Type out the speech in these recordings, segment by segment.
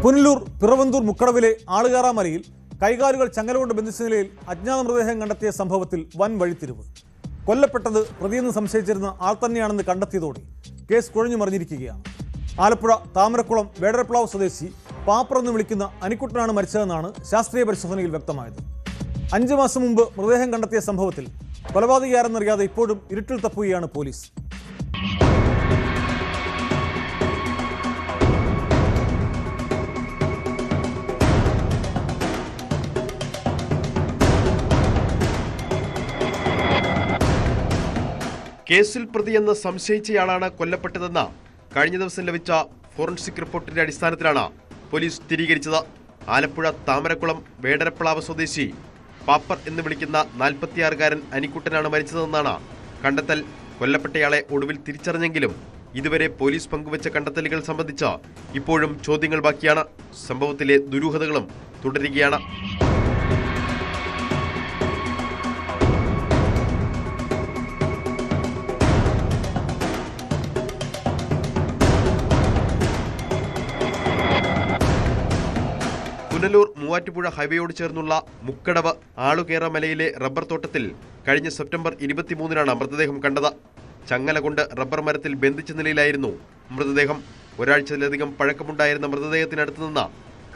പുനലൂർ പിറവന്തൂർ മുക്കടവിലെ ആളുകാറാമലയിൽ കൈകാലുകൾ ചങ്ങലകൊണ്ട് ബന്ധിച്ച നിലയിൽ അജ്ഞാത മൃതദേഹം കണ്ടെത്തിയ സംഭവത്തിൽ വൻ വഴിത്തിരിവ്. കൊല്ലപ്പെട്ടത് പ്രതിയെന്ന് സംശയിച്ചിരുന്ന ആൾ തന്നെയാണെന്ന് കണ്ടെത്തിയതോടെ കേസ് കുഴഞ്ഞു മറിഞ്ഞിരിക്കുകയാണ്. ആലപ്പുഴ താമരക്കുളം വേടരപ്ലാവ് സ്വദേശി പാപ്പർ എന്ന് വിളിക്കുന്ന അനിക്കുട്ടനാണ് മരിച്ചതെന്നാണ് ശാസ്ത്രീയ പരിശോധനയിൽ വ്യക്തമായത്. 5 മാസം മുമ്പ് മൃതദേഹം കണ്ടെത്തിയ സംഭവത്തിൽ കൊലപാതകയാരെന്നറിയാതെ ഇപ്പോഴും ഇരുട്ടിൽ തപ്പുകയാണ് പോലീസ്. കേസിൽ പ്രതിയെന്ന് സംശയിച്ചയാളാണ് കൊല്ലപ്പെട്ടതെന്ന് കഴിഞ്ഞ ദിവസം ലഭിച്ച ഫോറൻസിക് റിപ്പോർട്ടിന്റെ അടിസ്ഥാനത്തിലാണ് പോലീസ് സ്ഥിരീകരിച്ചത്. ആലപ്പുഴ താമരക്കുളം വേടരപ്ലാവ് സ്വദേശി പാപ്പർ എന്ന് വിളിക്കുന്ന 46-കാരൻ അനിക്കുട്ടനാണ് മരിച്ചതെന്നാണ് കണ്ടെത്തൽ. കൊല്ലപ്പെട്ടയാളെ ഒടുവിൽ തിരിച്ചറിഞ്ഞെങ്കിലും ഇതുവരെ പോലീസ് പങ്കുവച്ച കണ്ടെത്തലുകൾ സംബന്ധിച്ച് ഇപ്പോഴും ചോദ്യങ്ങൾ ബാക്കിയാണ്. സംഭവത്തിലെ ദുരൂഹതകളും തുടരുകയാണ്. പുനലൂർ മൂവാറ്റുപുഴ ഹൈവേയോട് ചേർന്നുള്ള മുക്കടവ് ആളുകേറമലയിലെ റബ്ബർ തോട്ടത്തിൽ കഴിഞ്ഞ സെപ്റ്റംബർ 23-നാണ് മൃതദേഹം കണ്ടത്. ചങ്ങല കൊണ്ട് റബ്ബർ മരത്തിൽ ബന്ധിച്ച നിലയിലായിരുന്നു മൃതദേഹം. ഒരാഴ്ചയിലധികം പഴക്കമുണ്ടായിരുന്ന മൃതദേഹത്തിനടുത്ത് നിന്ന്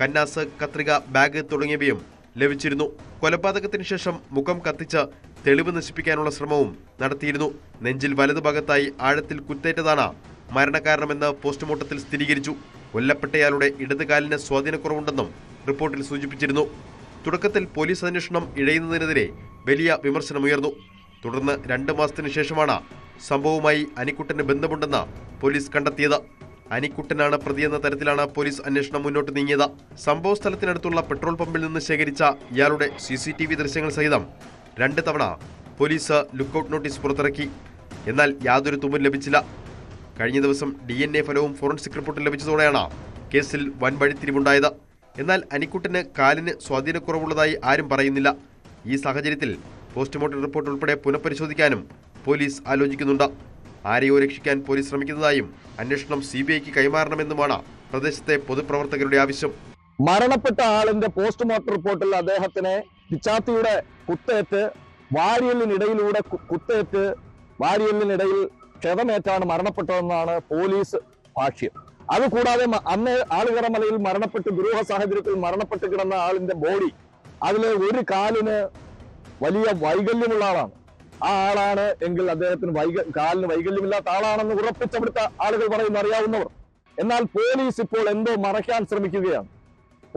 കന്നാസ്, കത്രിക, ബാഗ് തുടങ്ങിയവയും ലഭിച്ചിരുന്നു. കൊലപാതകത്തിന് ശേഷം മുഖം കത്തിച്ച് തെളിവ് നശിപ്പിക്കാനുള്ള ശ്രമവും നടത്തിയിരുന്നു. നെഞ്ചിൽ വലതുഭാഗത്തായി ആഴത്തിൽ കുത്തേറ്റതാണ് മരണകാരണമെന്ന് പോസ്റ്റ്മോർട്ടത്തിൽ സ്ഥിരീകരിച്ചു. കൊല്ലപ്പെട്ടയാളുടെ ഇടതുകാലിന് സ്വാധീനക്കുറവുണ്ടെന്നും റിപ്പോർട്ടിൽ സൂചിപ്പിച്ചിരുന്നു. തുടക്കത്തിൽ പോലീസ് അന്വേഷണം ഇഴയുന്നതിനെതിരെ വലിയ വിമർശനമുയർന്നു. തുടർന്ന് 2 മാസത്തിനു ശേഷമാണ് സംഭവവുമായി അനിക്കുട്ടന് ബന്ധമുണ്ടെന്ന് പോലീസ് കണ്ടെത്തിയത്. അനിക്കുട്ടനാണ് പ്രതിയെന്ന തരത്തിലാണ് പോലീസ് അന്വേഷണം മുന്നോട്ട് നീങ്ങിയത്. സംഭവ സ്ഥലത്തിനടുത്തുള്ള പെട്രോൾ പമ്പിൽ നിന്ന് ശേഖരിച്ച ഇയാളുടെ CCTV ദൃശ്യങ്ങൾ സഹിതം 2 തവണ പോലീസ് ലുക്കൌട്ട് നോട്ടീസ് പുറത്തിറക്കി. എന്നാൽ യാതൊരു തുമ്പും ലഭിച്ചില്ല. കഴിഞ്ഞ ദിവസം DNA ഫലവും ഫോറൻസിക് റിപ്പോർട്ടും ലഭിച്ചതോടെയാണ് കേസിൽ വൻ വഴിത്തിരിവുണ്ടായത്. എന്നാൽ അനിക്കുട്ടന് കാലിന് സ്വാധീനക്കുറവുള്ളതായി ആരും പറയുന്നില്ല. ഈ സാഹചര്യത്തിൽ പോസ്റ്റ്മോർട്ടം റിപ്പോർട്ട് ഉൾപ്പെടെ പുനഃപരിശോധിക്കാനും പോലീസ് ആലോചിക്കുന്നുണ്ട്. ആരെയോ രക്ഷിക്കാൻ പോലീസ് ശ്രമിക്കുന്നതായും അന്വേഷണം CBIക്ക് കൈമാറണമെന്നുമാണ് പ്രദേശത്തെ പൊതുപ്രവർത്തകരുടെ ആവശ്യം. മരണപ്പെട്ട ആളിന്റെ പോസ്റ്റ്മോർട്ടം റിപ്പോർട്ടിൽ അദ്ദേഹത്തിന് പിച്ചാത്തിയുടെ കുത്തേറ്റ് വാരിയലിനിടയിലൂടെ കുത്തേറ്റ് വാരിയലിനിടയിൽ ക്ഷതമേറ്റാണ് മരണപ്പെട്ടതെന്നാണ് പോലീസ് ഭാഷ്യം. അതുകൂടാതെ അന്ന് ആളുകറമലയിൽ മരണപ്പെട്ട് ദുരൂഹ സാഹചര്യത്തിൽ മരണപ്പെട്ട് കിടന്ന ആളിന്റെ ബോഡി, അതിലെ ഒരു കാലിന് വലിയ വൈകല്യമുള്ള ആളാണ്. ആ ആളാണ് എങ്കിൽ അദ്ദേഹത്തിന് കാലിന് വൈകല്യമില്ലാത്ത ആളാണെന്ന് ഉറപ്പിച്ചെടുത്ത ആളുകൾ പറയുന്ന അറിയാവുന്നവർ. എന്നാൽ പോലീസ് ഇപ്പോൾ എന്തോ മറയ്ക്കാൻ ശ്രമിക്കുകയാണ്.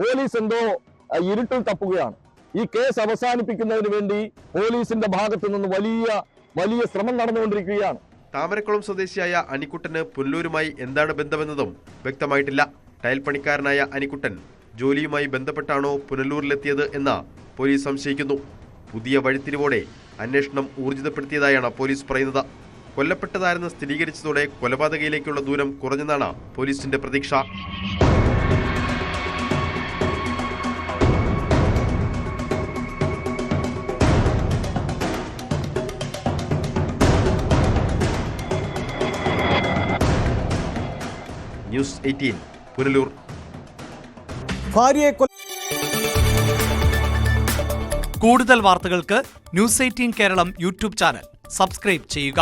പോലീസ് എന്തോ ഇരുട്ടിൽ തപ്പുകയാണ്. ഈ കേസ് അവസാനിപ്പിക്കുന്നതിന് വേണ്ടി പോലീസിന്റെ ഭാഗത്തു നിന്ന് വലിയ ശ്രമം നടന്നുകൊണ്ടിരിക്കുകയാണ്. താമരക്കുളം സ്വദേശിയായ അനിക്കുട്ടന് പുനലൂരുമായി എന്താണ് ബന്ധമെന്നതും വ്യക്തമായിട്ടില്ല. ടൈൽ പണിക്കാരനായ അനിക്കുട്ടൻ ജോലിയുമായി ബന്ധപ്പെട്ടാണോ പുനലൂരിലെത്തിയത് എന്ന് പോലീസ് സംശയിക്കുന്നു. പുതിയ വഴിത്തിരിവോടെ അന്വേഷണം ഊർജിതപ്പെടുത്തിയതായാണ് പോലീസ് പറയുന്നത്. കൊല്ലപ്പെട്ടതാരെന്ന് സ്ഥിരീകരിച്ചതോടെ കൊലപാതകയിലേക്കുള്ള ദൂരം കുറഞ്ഞെന്നാണ് പോലീസിന്റെ പ്രതീക്ഷ. ന്യൂസ് 18 പുനലൂർ. കൂടുതൽ വാർത്തകൾക്ക് news 18 Keralam YouTube channel subscribe ചെയ്യുക.